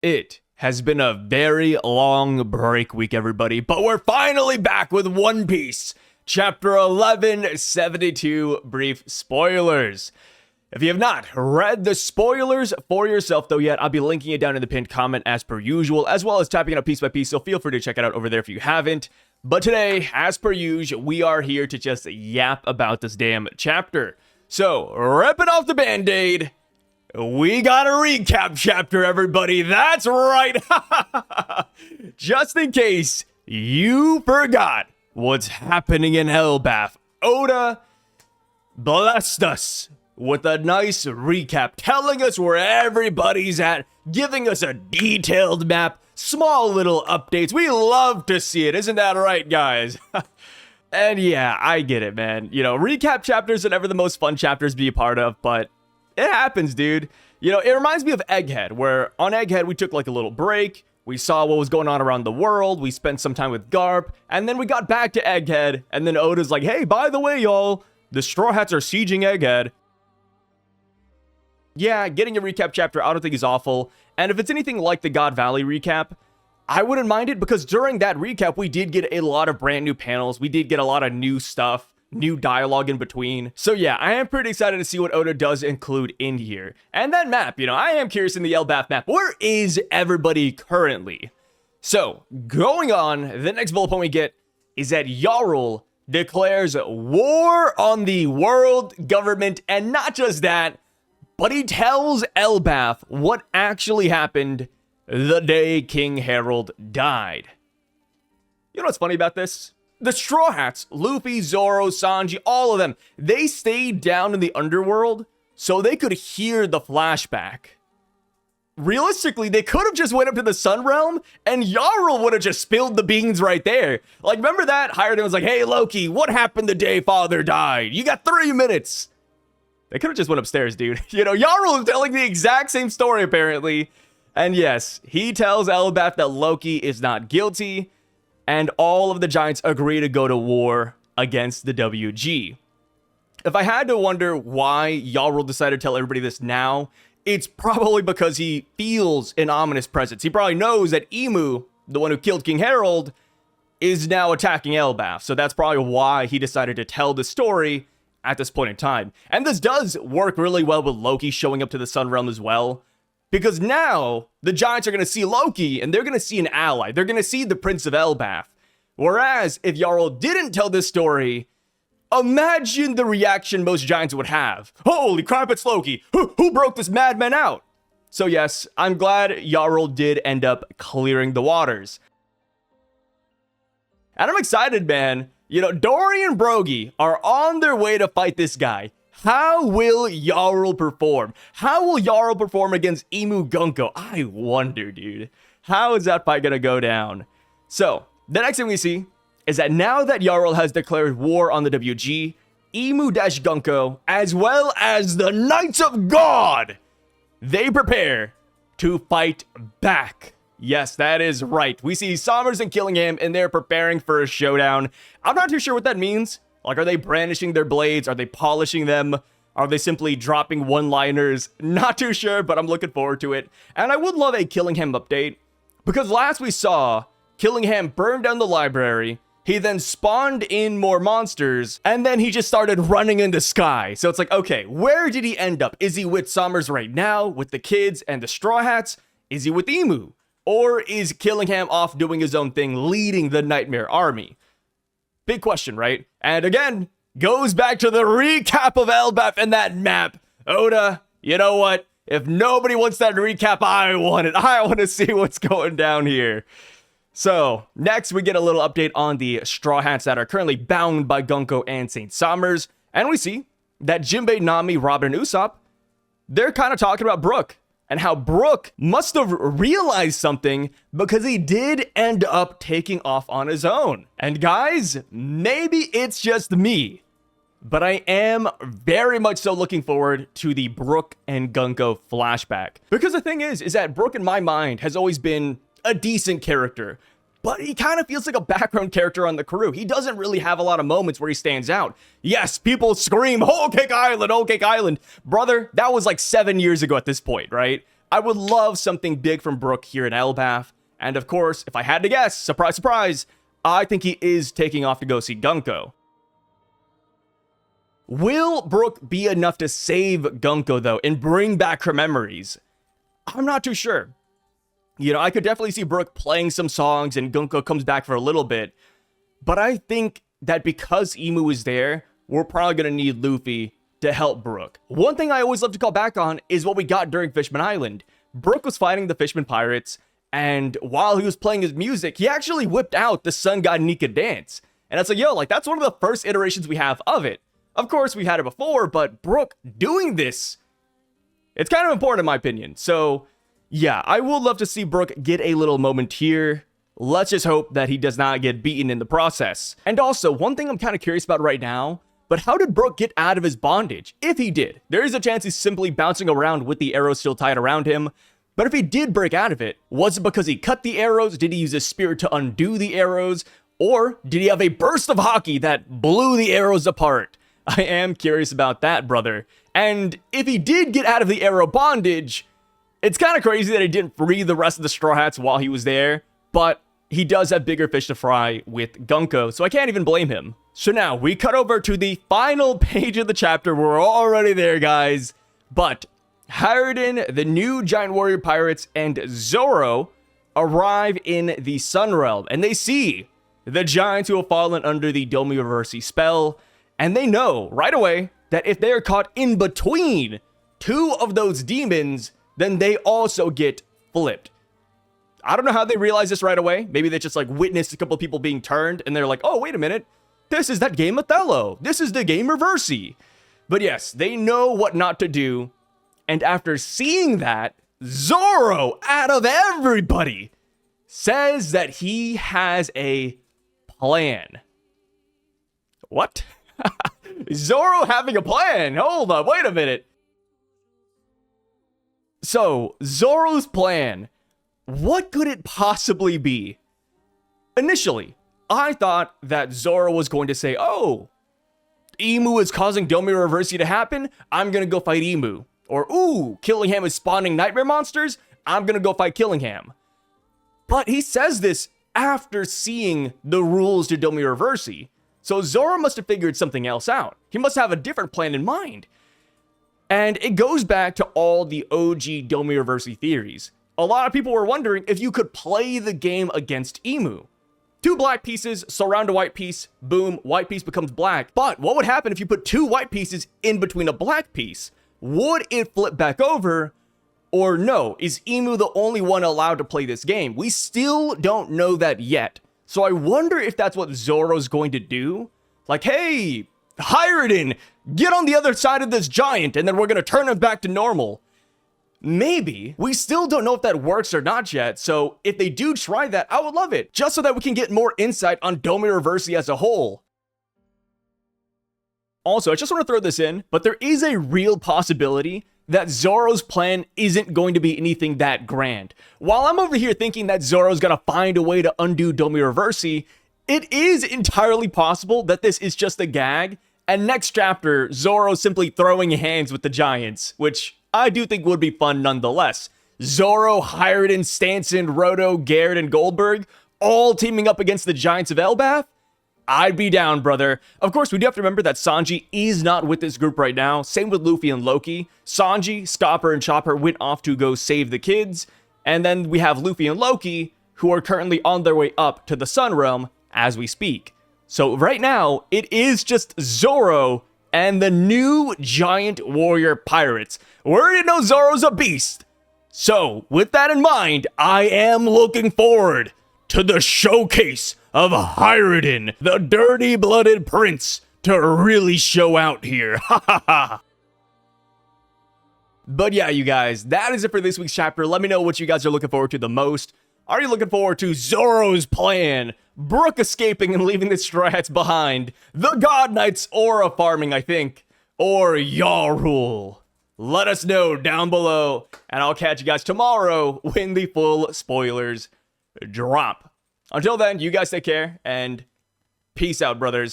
It has been a very long break week, everybody, but we're finally back with One Piece, Chapter 1172, brief spoilers. If you have not read the spoilers for yourself, though, yet, I'll be linking it down in the pinned comment as per usual, as well as typing it up piece by piece, so feel free to check it out over there if you haven't. But today, as per usual, we are here to just yap about this damn chapter. So, ripping off the band-aid, we got a recap chapter, everybody. That's right. Just in case you forgot what's happening in Elbaph, Oda blessed us with a nice recap, telling us where everybody's at, giving us a detailed map, small little updates. We love to see it. Isn't that right, guys? And yeah, I get it, man. You know, recap chapters are never the most fun chapters to be a part of, but it happens, dude. You know, it reminds me of Egghead, where on Egghead, we took like a little break. We saw what was going on around the world. We spent some time with Garp, and then we got back to Egghead, and then Oda's like, hey, by the way, y'all, the Straw Hats are sieging Egghead. Yeah, getting a recap chapter I don't think is awful, and if it's anything like the God Valley recap, I wouldn't mind it, because during that recap, we did get a lot of brand new panels. We did get a lot of new stuff, new dialogue in between. So yeah, I am pretty excited to see what Oda does include in here. And that map, you know, I am curious in the Elbaph map, where is everybody currently? So, going on, the next bullet point we get is that Jarul declares war on the world government, and not just that, but he tells Elbaph what actually happened the day King Harold died. You know what's funny about this? The Straw Hats, Luffy, Zoro, Sanji, all of them, they stayed down in the underworld so they could hear the flashback. Realistically, they could have just went up to the Sun Realm and Jarl would have just spilled the beans right there. Like, remember that? Hired was like, hey, Loki, what happened the day father died? You got 3 minutes. They could have just went upstairs, dude. You know, Jarl is telling the exact same story, apparently. And yes, he tells Elbaph that Loki is not guilty, and all of the Giants agree to go to war against the WG. If I had to wonder why Jarl decided to tell everybody this now, it's probably because he feels an ominous presence. He probably knows that Emu, the one who killed King Harold, is now attacking Elbaph. So that's probably why he decided to tell the story at this point in time. And this does work really well with Loki showing up to the Sun Realm as well. Because now, the Giants are going to see Loki, and they're going to see an ally. They're going to see the Prince of Elbaph. Whereas, if Jarl didn't tell this story, imagine the reaction most Giants would have. Holy crap, it's Loki! Who broke this madman out? So yes, I'm glad Jarl did end up clearing the waters. And I'm excited, man. You know, Dory and Brogy are on their way to fight this guy. How will Jarl perform? How will Jarl perform against Emu Gunko? I wonder, dude. How is that fight gonna go down? So, the next thing we see is that now that Jarl has declared war on the WG, Emu-Gunko, as well as the Knights of God, they prepare to fight back. Yes, that is right. We see Sommers and Killingham, and they're preparing for a showdown. I'm not too sure what that means. Like, are they brandishing their blades? Are they polishing them? Are they simply dropping one-liners? Not too sure, but I'm looking forward to it. And I would love a Killingham update, because last we saw, Killingham burned down the library, he then spawned in more monsters, and then he just started running in the sky. So it's like, okay, where did he end up? Is he with Sommers right now, with the kids and the Straw Hats? Is he with Emu? Or is Killingham off doing his own thing, leading the Nightmare Army? Big question, right? And again, goes back to the recap of Elbaph and that map. Oda, you know what? If nobody wants that recap, I want it. I want to see what's going down here. So, next we get a little update on the Straw Hats that are currently bound by Gunko and St. Sommers. And we see that Jinbei, Nami, Robin, and Usopp, they're kind of talking about Brook. And how Brook must have realized something because he did end up taking off on his own. And guys, maybe it's just me, but I am very much so looking forward to the Brook and Gunko flashback. Because the thing is that Brook in my mind has always been a decent character, but he kind of feels like a background character on the crew. He doesn't really have a lot of moments where he stands out. Yes, people scream, Whole Cake Island, Whole Cake Island. Brother, that was like 7 years ago at this point, right? I would love something big from Brook here in Elbaph. And of course, if I had to guess, surprise, surprise, I think he is taking off to go see Gunko. Will Brook be enough to save Gunko, though, and bring back her memories? I'm not too sure. You know, I could definitely see Brook playing some songs and Gunko comes back for a little bit. But I think that because Emu is there, we're probably going to need Luffy to help Brook. One thing I always love to call back on is what we got during Fishman Island. Brook was fighting the Fishman Pirates, and while he was playing his music, he actually whipped out the Sun God Nika dance. And it's like, yo, like, that's one of the first iterations we have of it. Of course, we had it before, but Brook doing this, it's kind of important in my opinion. So, yeah, I would love to see Brook get a little moment here. Let's just hope that he does not get beaten in the process. And also, one thing I'm kind of curious about right now, but how did Brook get out of his bondage? If he did, there is a chance he's simply bouncing around with the arrows still tied around him. But if he did break out of it, was it because he cut the arrows? Did he use his spirit to undo the arrows? Or did he have a burst of hockey that blew the arrows apart? I am curious about that, brother. And if he did get out of the arrow bondage, it's kind of crazy that he didn't free the rest of the Straw Hats while he was there, but he does have bigger fish to fry with Gunko, so I can't even blame him. So now, we cut over to the final page of the chapter. We're already there, guys. But Harridan, the new Giant Warrior Pirates, and Zoro arrive in the Sun Realm, and they see the giants who have fallen under the Domi-Reversi spell, and they know right away that if they are caught in between two of those demons, then they also get flipped. I don't know how they realized this right away. Maybe they just like witnessed a couple of people being turned and they're like, oh, wait a minute. This is that game Othello. This is the game Reversi. But yes, they know what not to do. And after seeing that, Zoro, out of everybody, says that he has a plan. What? Zoro having a plan? Hold up, wait a minute. So, Zoro's plan, what could it possibly be? Initially, I thought that Zoro was going to say, oh, Emu is causing Domi-Reversi to happen, I'm gonna go fight Emu. Or, ooh, Killingham is spawning nightmare monsters, I'm gonna go fight Killingham. But he says this after seeing the rules to Domi-Reversi. So Zoro must have figured something else out. He must have a different plan in mind. And it goes back to all the OG Domi-Reversi theories. A lot of people were wondering if you could play the game against Emu. Two black pieces surround a white piece, boom, white piece becomes black. But what would happen if you put two white pieces in between a black piece? Would it flip back over? Or no, is Emu the only one allowed to play this game? We still don't know that yet. So I wonder if that's what Zoro's going to do. Like, hey, Harridan, get on the other side of this giant and then we're going to turn him back to normal. Maybe. We still don't know if that works or not yet, so if they do try that, I would love it, just so that we can get more insight on Domi-Reversi as a whole. Also, I just want to throw this in, but there is a real possibility that Zoro's plan isn't going to be anything that grand. While I'm over here thinking that Zoro's gonna find a way to undo Domi-Reversi, it is entirely possible that this is just a gag, and next chapter, Zoro's simply throwing hands with the giants, which I do think would be fun nonetheless. Zoro, Harridan, Stanson, Roto, Garrett, and Goldberg all teaming up against the giants of Elbaph? I'd be down, brother. Of course, we do have to remember that Sanji is not with this group right now. Same with Luffy and Loki. Sanji, Scopper, and Chopper went off to go save the kids. And then we have Luffy and Loki, who are currently on their way up to the Sun Realm as we speak. So right now, it is just Zoro and the new Giant Warrior Pirates. We already know Zoro's a beast. So, with that in mind, I am looking forward to the showcase of Harridan, the dirty-blooded prince, to really show out here. Ha ha ha. But yeah, you guys, that is it for this week's chapter. Let me know what you guys are looking forward to the most. Are you looking forward to Zoro's plan, Brook escaping and leaving the Straw Hats behind, the God Knights aura farming, I think, or Jarul? Let us know down below, and I'll catch you guys tomorrow when the full spoilers drop. Until then, you guys take care, and peace out, brothers.